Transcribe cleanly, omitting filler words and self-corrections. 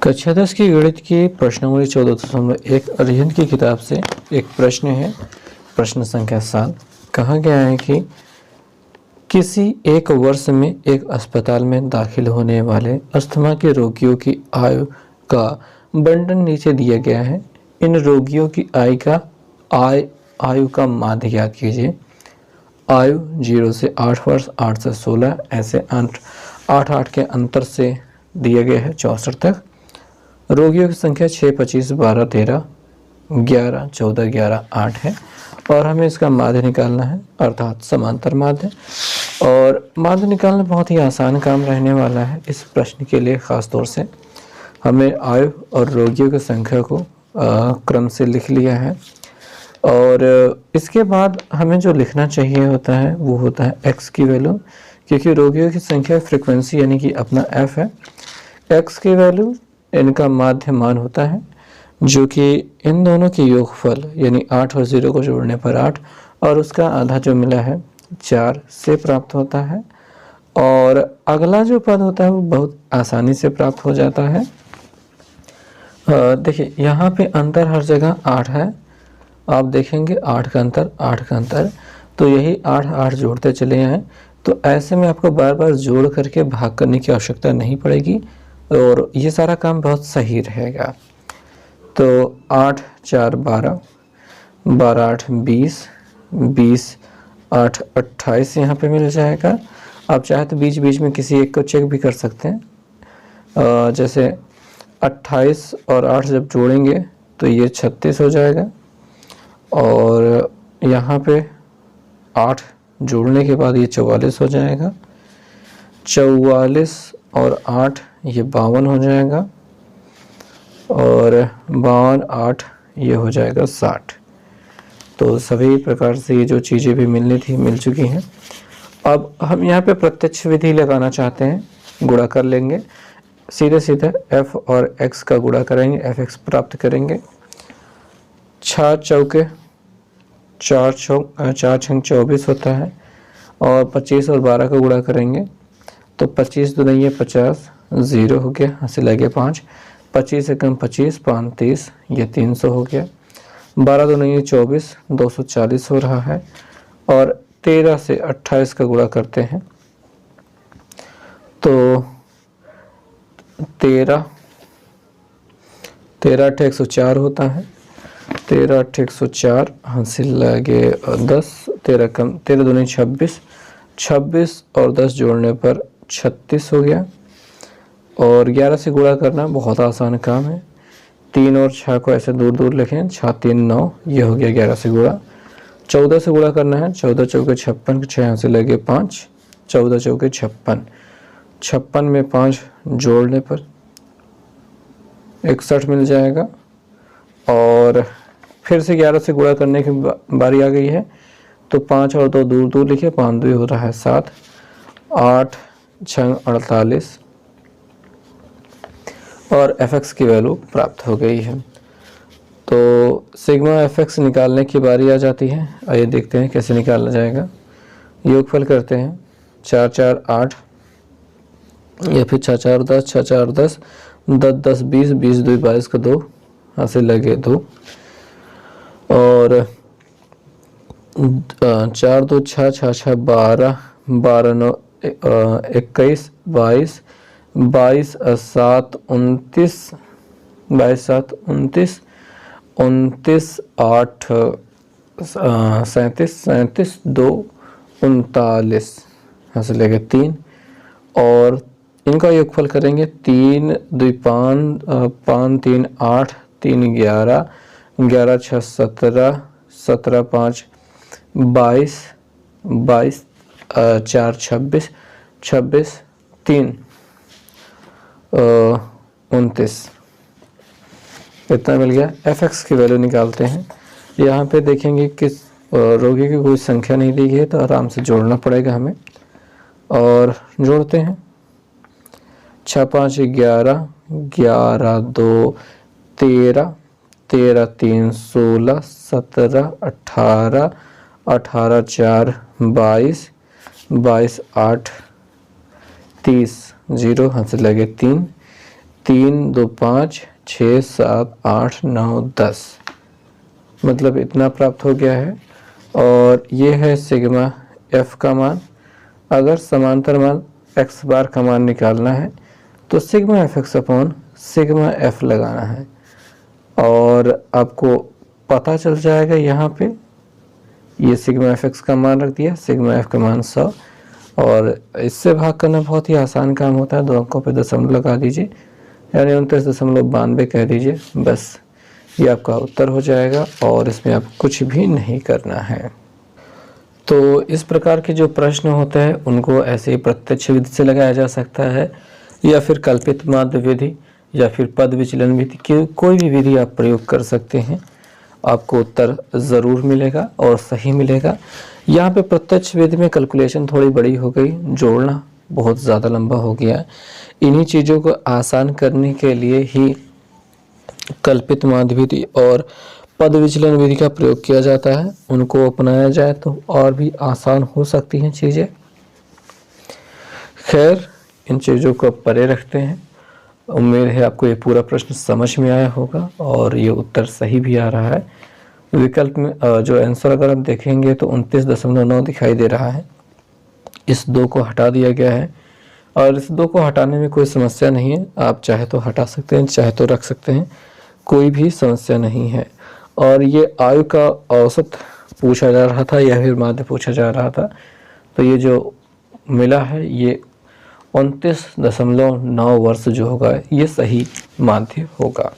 कक्षा 10 की गणित की प्रश्नावली 14.1 अध्ययन की किताब से एक प्रश्न है। प्रश्न संख्या 7 कहा गया है कि किसी एक वर्ष में एक अस्पताल में दाखिल होने वाले अस्थमा के रोगियों की आयु का बंटन नीचे दिया गया है। इन रोगियों की आयु का माध्य ज्ञात कीजिए। आयु 0 से 8 वर्ष, 8 से 16, ऐसे 8 के अंतर से दिया गया है 64 तक। रोगियों की संख्या 6, 25, 12, 13, 11, 14, 11, 8 है और हमें इसका माध्य निकालना है, अर्थात समांतर माध्य। और माध्य निकालना बहुत ही आसान काम रहने वाला है। इस प्रश्न के लिए ख़ास तौर से हमें आयु और रोगियों की संख्या को क्रम से लिख लिया है और इसके बाद हमें जो लिखना चाहिए होता है वो होता है x की वैल्यू, क्योंकि रोगियों की संख्या फ्रीक्वेंसी यानी कि अपना f है। x की वैल्यू इनका माध्य मान होता है जो कि इन दोनों के योगफल यानी 8 और 0 को जोड़ने पर 8 और उसका आधा जो मिला है 4 से प्राप्त होता है। और अगला जो पद होता है वो बहुत आसानी से प्राप्त हो जाता है। देखिए यहाँ पे अंतर हर जगह 8 है। आप देखेंगे 8 का अंतर, तो यही 8 जोड़ते चले आए। तो ऐसे में आपको बार बार जोड़ करके भाग करने की आवश्यकता नहीं पड़ेगी और ये सारा काम बहुत सही रहेगा। तो 8, 4, 12, 12, 8, 20, 20, 8, 28 यहाँ पे मिल जाएगा। आप चाहे तो बीच बीच में किसी एक को चेक भी कर सकते हैं। जैसे 28 और 8 जब जोड़ेंगे तो ये 36 हो जाएगा और यहाँ पे 8 जोड़ने के बाद ये 44 हो जाएगा। 44 और 8 ये 52 हो जाएगा और 52, 8 ये हो जाएगा 60। तो सभी प्रकार से ये जो चीज़ें भी मिलनी थी मिल चुकी हैं। अब हम यहाँ पे प्रत्यक्ष विधि लगाना चाहते हैं, गुणा कर लेंगे। सीधे सीधे f और x का गुणा करेंगे, fx प्राप्त करेंगे। 4 चौके 4 छंग 24 होता है और 25 और 12 का गुणा करेंगे तो 25 दूनी ये 50, 0 हो गया, हंसी लगे 5, 25 से कम 25, 5 30, ये 300 हो गया। 12 दूनी ये 24, 240 हो रहा है और 13 से 28 का गुणा करते हैं तो 13 8 104 होता है। 13 8 104, हंसी लगे 10, 13 कम 13 दूनी 26, 26 और 10 जोड़ने पर 36 हो गया। और 11 से गुणा करना बहुत आसान काम है। 3 और 6 को ऐसे दूर दूर लिखें, 6 3 9, ये हो गया 11 से गुणा। 14 से गुणा करना है, 14 चौके 56, 6 यहाँ से लगे 5, 14 चौके 56, 56 में 5 जोड़ने पर 61 मिल जाएगा। और फिर से 11 से गुणा करने की बारी आ गई है तो 5 और 2 दूर दूर लिखे, 5 2 हो रहा है 7, 8 6 48 और fx की वैल्यू प्राप्त हो गई है। तो सिग्मा fx निकालने की बारी आ जाती है। आइए देखते हैं कैसे निकाला जाएगा। योगफल करते हैं, 4 4 8 या फिर 6 4 10, 6 4 10, 10 10 20, 20 2 22 का 2, हासिल लगे 2 और 4 2 6 6 6 12, 12 9 21, 22, 22 7 29, 22 7 29, 29 8 37, 37 2 39, हासिल लगे 3 और इनका योगफल करेंगे। 3 2 5, 5 3 8, 3 11, 11 6 17, 17 5 22, 22 4 26, 26 3 29, इतना मिल गया। fx की वैल्यू निकालते हैं। यहाँ पे देखेंगे कि रोगी की कोई संख्या नहीं दी गई है तो आराम से जोड़ना पड़ेगा हमें और जोड़ते हैं। 6 5 11, 11 2 13, 13 3 16, 17 18, 18 4 22, 22 8 30, 0 हाथ से लगे 3, 3 2 5 6 7 8 9 10, मतलब इतना प्राप्त हो गया है। और ये है सिग्मा एफ का मान। अगर समांतर मान एक्स बार का मान निकालना है तो sigma F x upon sigma F लगाना है, और आपको पता चल जाएगा यहाँ पे ये सिग्मा एफ एक्स का मान रख दिया, सिग्मा एफ का मान 100, और इससे भाग करना बहुत ही आसान काम होता है। 2 अंकों पे दशमलव लगा दीजिए, यानी 29.92 कह दीजिए, बस ये आपका उत्तर हो जाएगा और इसमें आप कुछ भी नहीं करना है। तो इस प्रकार के जो प्रश्न होते हैं उनको ऐसे ही प्रत्यक्ष विधि से लगाया जा सकता है, या फिर कल्पित माध्य विधि, या फिर पद विचलन विधि की कोई भी विधि आप प्रयोग कर सकते हैं, आपको उत्तर ज़रूर मिलेगा और सही मिलेगा। यहाँ पे प्रत्यक्ष विधि में कैलकुलेशन थोड़ी बड़ी हो गई, जोड़ना बहुत ज़्यादा लंबा हो गया। इन्हीं चीज़ों को आसान करने के लिए ही कल्पित माध्य विधि और पद विचलन विधि का प्रयोग किया जाता है। उनको अपनाया जाए तो और भी आसान हो सकती हैं चीज़ें। खैर, इन चीज़ों को परे रखते हैं। उम्मीद है आपको ये पूरा प्रश्न समझ में आया होगा और ये उत्तर सही भी आ रहा है। विकल्प में जो आंसर अगर आप देखेंगे तो 29.9 दिखाई दे रहा है। इस 2 को हटा दिया गया है, और इस 2 को हटाने में कोई समस्या नहीं है। आप चाहे तो हटा सकते हैं, चाहे तो रख सकते हैं, कोई भी समस्या नहीं है। और ये आयु का औसत पूछा जा रहा था या फिर माध्य पूछा जा रहा था, तो ये जो मिला है ये 29.9 वर्ष जो होगा ये सही माध्य होगा।